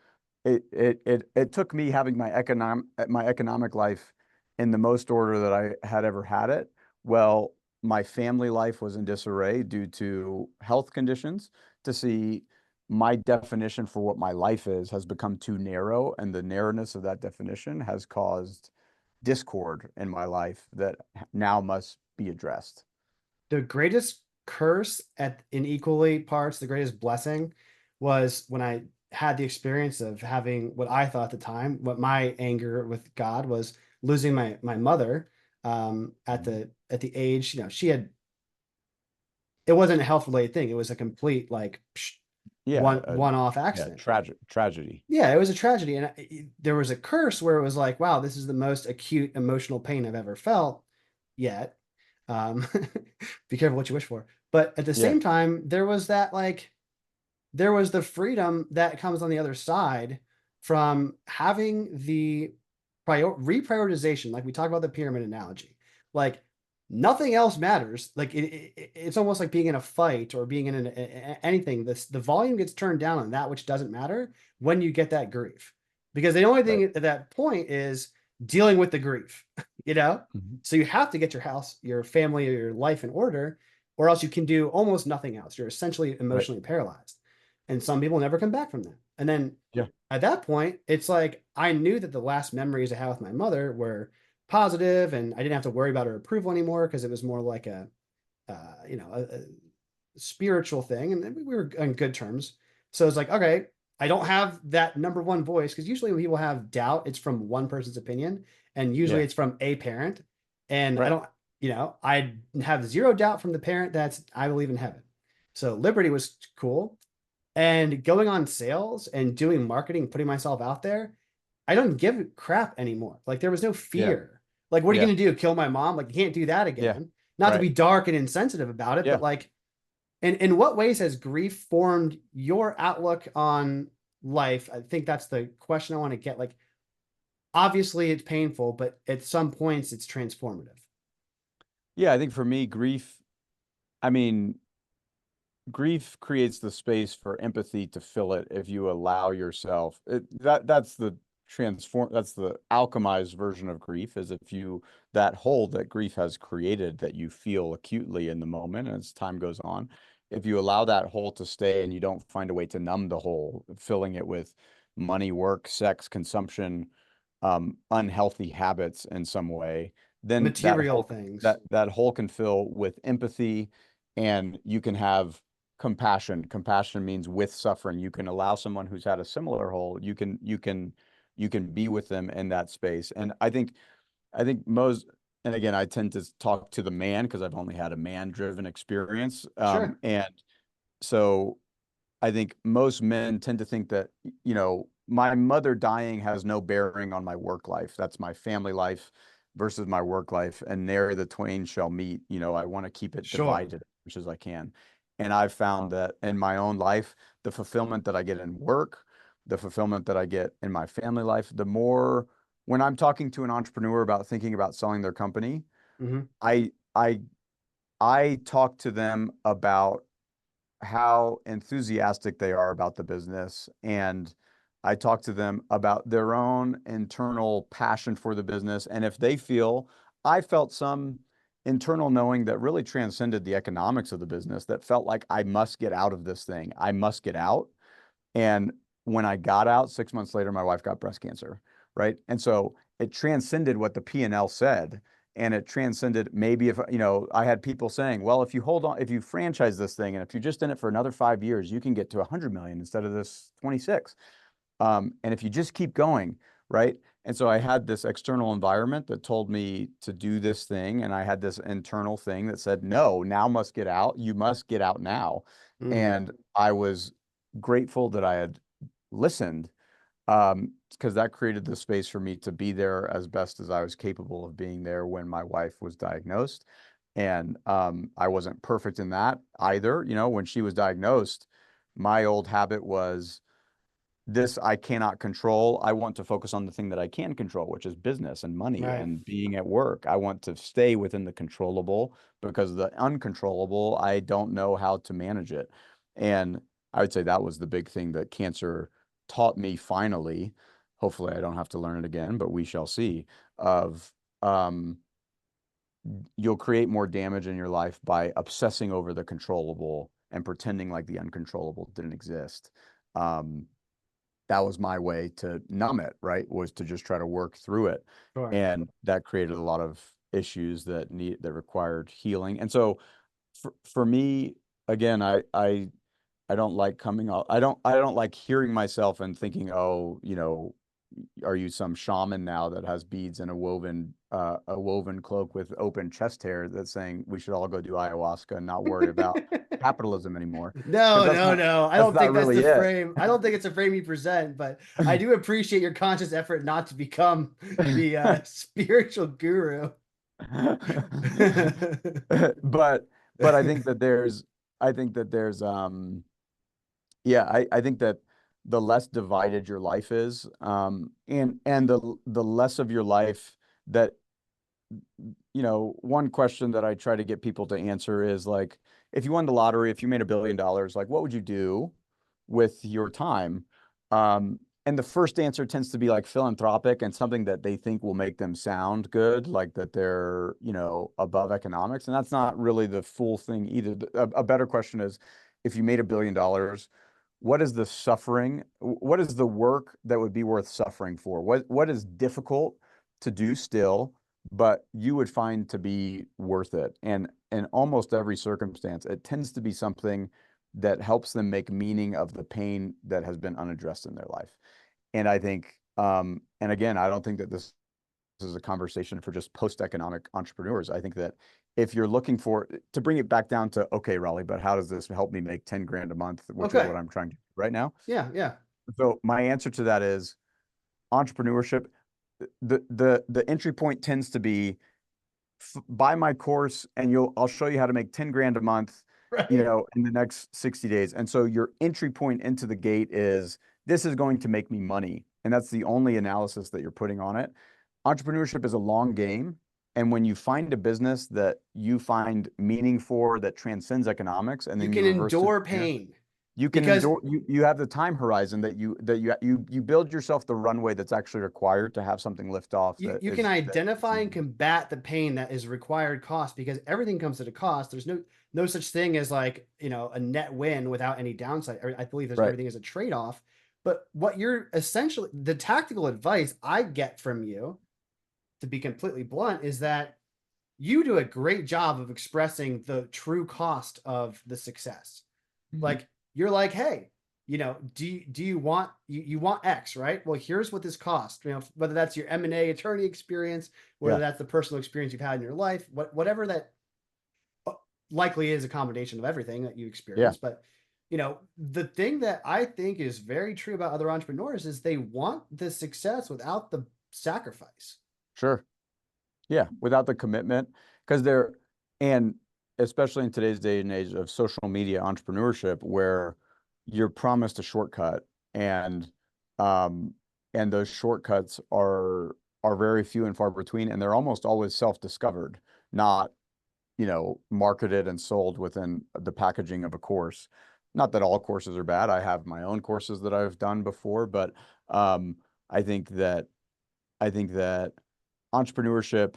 It took me having my economic life in the most order that I had ever had it. Well, my family life was in disarray due to health conditions, to see my definition for what my life is has become too narrow, and the narrowness of that definition has caused discord in my life that now must be addressed. The greatest curse in equally parts, the greatest blessing was when I had the experience of having what I thought at the time, what my anger with God was losing my mother at Mhm. the age, she had it wasn't a health related thing. It was a complete like Yeah, one off yeah, accident. tragedy. Yeah, it was a tragedy, and there was a curse where it was like, wow, this is the most acute emotional pain I've ever felt yet. Um, be careful what you wish for. But at the Yeah, same time, there was the freedom that comes on the other side from having the reprioritization, like we talk about the pyramid analogy, like nothing else matters. Like it's almost like being in a fight or being in anything. The volume gets turned down on that which doesn't matter when you get that grief, because the only thing Right. at that point is dealing with the grief, you know. Mhm. So you have to get your house, your family, or your life in order, or else you can do almost nothing else. You're essentially Right. emotionally paralyzed, and some people never come back from that. And then Yeah. at that point, it's like I knew that the last memories I had with my mother were positive, and I didn't have to worry about her approval anymore because it was more like a spiritual thing, and we were on good terms. So it's like, okay, I don't have that number one voice, because usually when people have doubt, it's from one person's opinion, and usually Yeah. it's from a parent. And I Right. don't, I have zero doubt from the parent that's I believe in heaven. So Liberty was cool. And going on sales and doing marketing, putting myself out there, I don't give a crap anymore. Like there was no Yeah. fear. Like, what are you Yeah. going to do? Kill my mom? Like, you can't do that Yeah. again. Not to Right. be dark and insensitive about it, but Yeah. like, in what ways has grief formed your outlook on life? I think that's the question I want to get. Like, obviously it's painful, but at some points it's transformative. Yeah. I think for me, I mean, grief creates the space for empathy to fill it if you allow yourself that's the alchemized version of grief, is if you that hole that grief has created that you feel acutely in the moment and as time goes on, if you allow that hole to stay and you don't find a way to numb the hole, filling it with money, work, sex, consumption, unhealthy habits in some way, then Material things. that hole can fill with empathy, and you can have compassion. Compassion means with suffering. You can allow someone who's had a similar hole, you can be with them in that space. And I think most, and again, I tend to talk to the man because I've only had a man-driven experience. Sure. And so I think most men tend to think that, my mother dying has no bearing on my work life. That's my family life versus my work life. And there the twain shall meet. I want to keep it Sure. divided as much as I can. And I've found that in my own life, the fulfillment that I get in work, the fulfillment that I get in my family life, the more when I'm talking to an entrepreneur about thinking about selling their company, Hmm. I I I talk to them about how enthusiastic they are about the business. And I talk to them about their own internal passion for the business. And if they feel, I felt some internal knowing that really transcended the economics of the business, that felt like I must get out of this thing. I must get out. And when I got out 6 months later, my wife got breast cancer, right? And so it transcended what the P&L said. And it transcended, maybe, if, I had people saying, well, if you hold on, if you franchise this thing, and if you're just in it for another 5 years, you can get to 100 million instead of this 26. And if you just keep going, right? And so I had this external environment that told me to do this thing. And I had this internal thing that said, no, now must get out. You must get out now. Mm. And I was grateful that I had listened, because that created the space for me to be there as best as I was capable of being there when my wife was diagnosed. And I wasn't perfect in that either. When she was diagnosed, my old habit was, this I cannot control. I want to focus on the thing that I can control, which is business and money Right. and being at work. I want to stay within the controllable, because the uncontrollable, I don't know how to manage it. And I would say that was the big thing that cancer taught me finally. Hopefully, I don't have to learn it again, but we shall see. Of um, You'll create more damage in your life by obsessing over the controllable and pretending like the uncontrollable didn't exist. Um, that was my way to numb it, right? Was to just try to work through it. Sure. And that created a lot of issues that required healing. And so for me, again, I don't like coming out. I don't like hearing myself and thinking, oh, are you some shaman now that has beads and a woven cloak with open chest hair that's saying we should all go do ayahuasca and not worry about capitalism anymore? Because No, no, no. I that's don't not think that's really the it. frame. I don't think it's a frame you present, but I do appreciate your conscious effort not to become the spiritual guru. but but I think that there's yeah, I think that the less divided your life is. And the less of your life that, one question that I try to get people to answer is like, if you won the lottery, if you made $1 billion, like what would you do with your time? And the first answer tends to be like philanthropic and something that they think will make them sound good, like that they're, above economics. And that's not really the full thing either. A better question is, if you made $1 billion, what is the suffering? What is the work that would be worth suffering for? What is difficult to do still, but you would find to be worth it? And in almost every circumstance, it tends to be something that helps them make meaning of the pain that has been unaddressed in their life. And I think, and again, I don't think that this is a conversation for just post-economic entrepreneurs. I think that if you're looking to bring it back down to, okay, Raleigh, but how does this help me make 10 grand a month, which is Okay. what I'm trying to do right now? Yeah. Yeah. So my answer to that is entrepreneurship. The entry point tends to be buy my course and I'll show you how to make 10 grand a month, Right. in the next 60 days. And so your entry point into the gate is, this is going to make me money. And that's the only analysis that you're putting on it. Entrepreneurship is a long game. And when you find a business that you find meaning for, that transcends economics, and You then can you reverse it endure from there, pain you can because endure, you have the time horizon that you build yourself the runway that's actually required to have something lift off you can that identify and combat the pain that is required cost, because everything comes at a cost. There's no such thing as like, a net win without any downside. I believe there's right. everything is a trade-off. But what you're essentially, the tactical advice I get from you, to be completely blunt, is that you do a great job of expressing the true cost of the success. Mhm. Like, you're like, hey, do you want, you want X, right? Well, here's what this costs. Whether that's your M&A attorney experience, whether Yeah, that's the personal experience you've had in your life, whatever that likely is a combination of everything that you yeah, experience. But the thing that I think is very true about other entrepreneurs is they want the success without the sacrifice. sure. Yeah, without the commitment, because and especially in today's day and age of social media entrepreneurship, where you're promised a shortcut, and um, and those shortcuts are very few and far between, and they're almost always self-discovered, not, marketed and sold within the packaging of a course. Not that all courses are bad. I have my own courses that I've done before, but um, I think that I think that entrepreneurship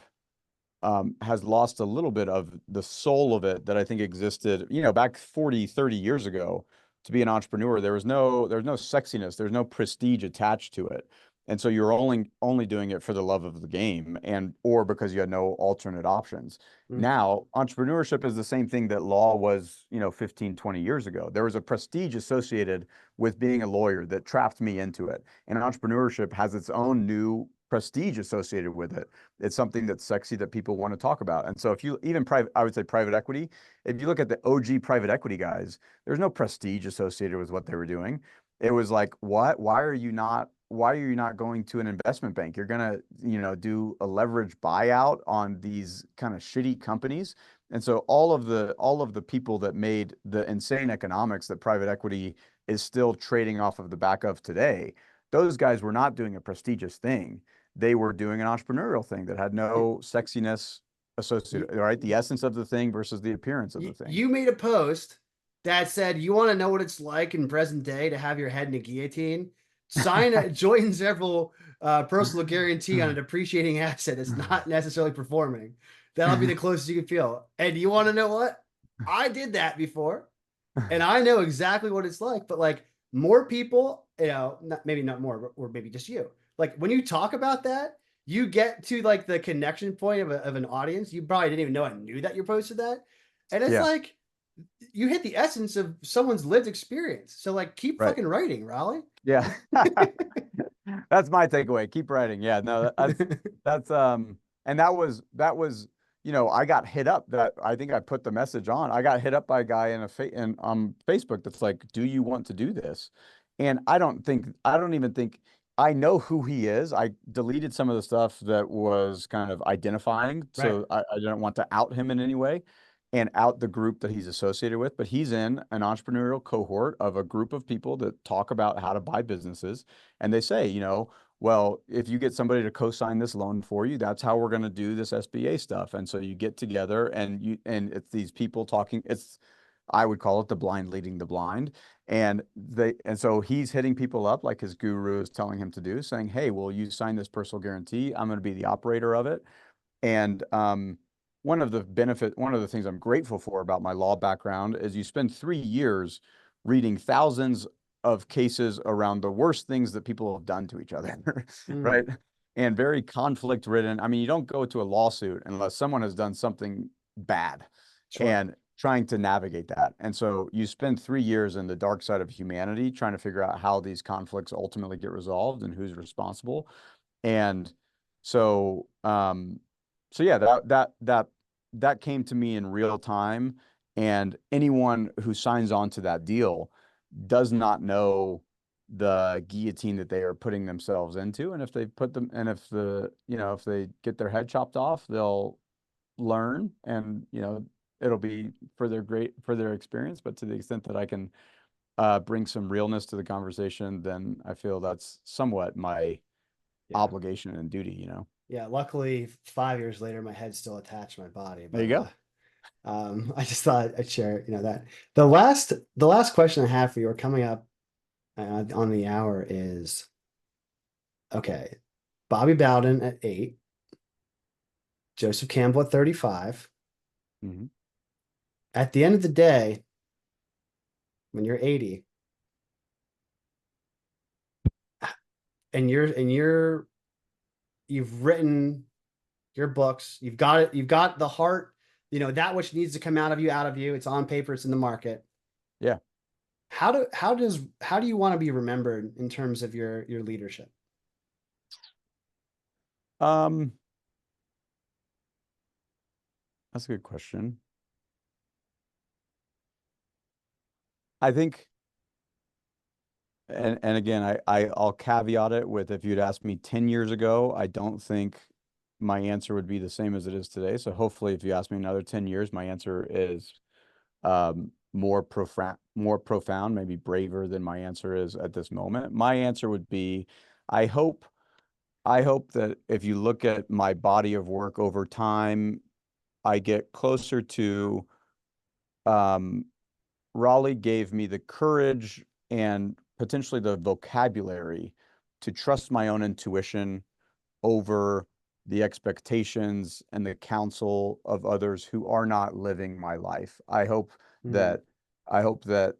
has lost a little bit of the soul of it that I think existed, back 40, 30 years ago. To be an entrepreneur, there's no sexiness, there's no prestige attached to it. And so you're only doing it for the love of the game, or because you had no alternate options. Mm. Now, entrepreneurship is the same thing that law was, 15, 20 years ago. There was a prestige associated with being a lawyer that trapped me into it. And entrepreneurship has its own new prestige associated with it. It's something that's sexy that people want to talk about. And so if you even I would say private equity, if you look at the OG private equity guys, there's no prestige associated with what they were doing. It was like, what? Why are you not going to an investment bank? You're gonna, do a leverage buyout on these kind of shitty companies. And so all of the people that made the insane economics that private equity is still trading off of the back of today, those guys were not doing a prestigious thing. They were doing an entrepreneurial thing that had It, no sexiness you, associated, right? The essence of the thing versus the appearance of the thing. you made a post that said, you want to know what it's like in present day to have your head in a guillotine? Join several personal guarantee on a depreciating asset that's not necessarily performing. That'll be the closest you can feel. And you want to know what? I did that before, and I know exactly what it's like. But like, more people, maybe not more, or maybe just you. Like, when you talk about that, you get to like the connection point of an audience. You probably didn't even know I knew that you posted that. And it's Yeah, like, you hit the essence of someone's lived experience. So like, keep right. fucking writing, Raleigh. Yeah. That's my takeaway. Keep writing. Yeah, no, that's and that was, I got hit up, that I think I put the message on. I got hit up by a guy in Facebook that's like, "Do you want to do this?" And I don't even think I know who he is. I deleted some of the stuff that was kind of identifying, Right. so I didn't want to out him in any way. and out the group that he's associated with, but he's in an entrepreneurial cohort of a group of people that talk about how to buy businesses. And they say, well, if you get somebody to co-sign this loan for you, that's how we're going to do this SBA stuff. And so you get together and it's these people talking. I would call it the blind leading the blind. And so he's hitting people up like his guru is telling him to do, saying, hey, will you sign this personal guarantee? I'm going to be the operator of it. And one of the things I'm grateful for about my law background is you spend 3 years reading thousands of cases around the worst things that people have done to each other, Mm, right? And very conflict ridden. I mean, you don't go to a lawsuit unless someone has done something bad sure. and trying to navigate that. And so you spend 3 years in the dark side of humanity trying to figure out how these conflicts ultimately get resolved and who's responsible. And so, so yeah, that came to me in real time. And anyone who signs on to that deal does not know the guillotine that they are putting themselves into. And if they put them, and if they get their head chopped off, they'll learn, and it'll be for their experience. But to the extent that I can bring some realness to the conversation, then I feel that's somewhat my Yeah. obligation and duty. Yeah. Luckily, 5 years later, my head's still attached to my body, There but you go. I just thought I'd share, that the last question I have for you, are coming up on the hour, is okay. Bobby Bowden at 8, Joseph Campbell at 35. Hmm. At the end of the day, when you're 80 and you've written your books, you've got the heart, that which needs to come out of you, it's on paper, it's in the market. Yeah. How do you want to be remembered in terms of your leadership? Um, that's a good question. I think, and again, I'll caveat it with, if you'd asked me 10 years ago, I don't think my answer would be the same as it is today. So hopefully if you ask me another 10 years, my answer is more profound, maybe braver than my answer is at this moment. My answer would be, I hope I hope that if you look at my body of work over time, I get closer to um, Raleigh gave me the courage and potentially the vocabulary to trust my own intuition over the expectations and the counsel of others who are not living my life. Mm, That I hope that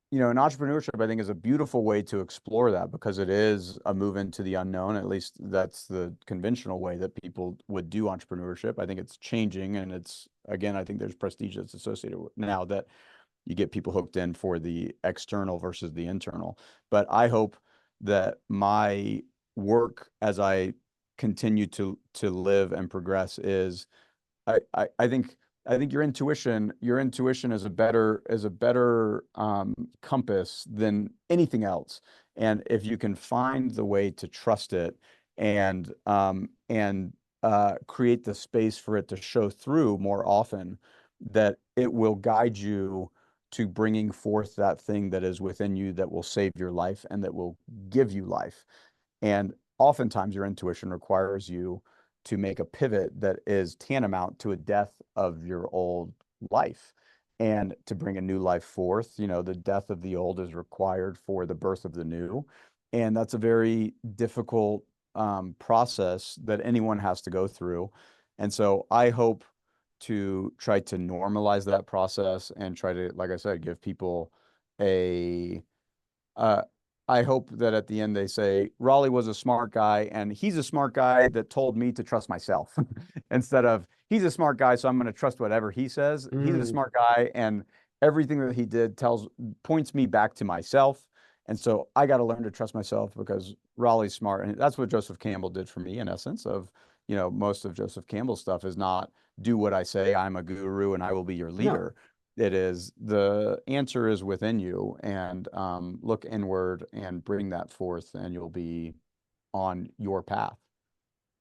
in entrepreneurship, I think, is a beautiful way to explore that, because it is a move into the unknown. At least that's the conventional way that people would do entrepreneurship. I think it's changing, and again, I think there's prestige that's associated with now that you get people hooked in for the external versus the internal. But I hope that my work, as I continue to live and progress, is I think your intuition is a better compass than anything else. And if you can find the way to trust it and create the space for it to show through more often, that it will guide you to bringing forth that thing that is within you that will save your life and that will give you life. And oftentimes your intuition requires you to make a pivot that is tantamount to a death of your old life and to bring a new life forth. The death of the old is required for the birth of the new. And that's a very difficult process that anyone has to go through. And so I hope to try to normalize that process and try to, like I said, give people a uh, I hope that at the end they say Raleigh was a smart guy, and he's a smart guy that told me to trust myself instead of he's a smart guy, so I'm going to trust whatever he says. He's a mm, smart guy, and everything that he did points me back to myself. And so I got to learn to trust myself because Raleigh's smart. And that's what Joseph Campbell did for me, in essence. Most of Joseph Campbell's stuff is not do what I say, I'm a guru and I will be your no, leader. It is the answer is within you, and look inward and bring that forth, and you'll be on your path.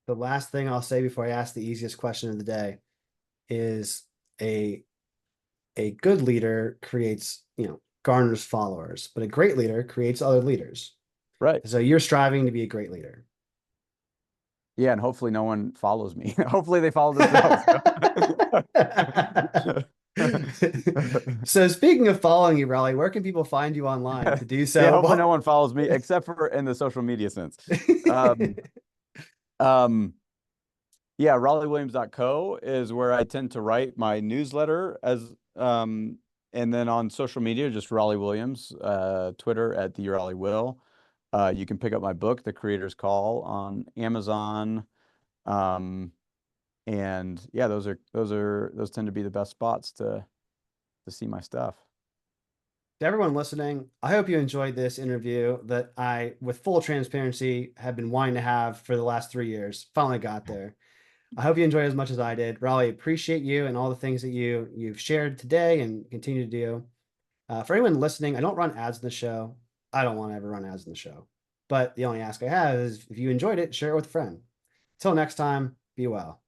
the last thing I'll say before I ask the easiest question of the day is a good leader creates, garners followers, but a great leader creates other leaders. Right. So you're striving to be a great leader. Yeah, and hopefully no one follows me. Hopefully they follow themselves. So speaking of following you, Raleigh, where can people find you online to do Yeah, so? hopefully no one follows me except for in the social media sense. Um, um, yeah, RaleighWilliams.co is where I tend to write my newsletter and then on social media, just Raleigh Williams, Twitter at the Raleigh Will. You can pick up my book, The Creator's Call, on Amazon. Um, and yeah, those tend to be the best spots to see my stuff. To everyone listening, I hope you enjoyed this interview that I, with full transparency, have been wanting to have for the last 3 years. Finally got there. I hope you enjoyed as much as I did. Raleigh, appreciate you and all the things that you've shared today and continue to do. For anyone listening, I don't run ads in the show. I don't want to ever run ads in the show. But the only ask I have is if you enjoyed it, share it with a friend. Until next time, be well.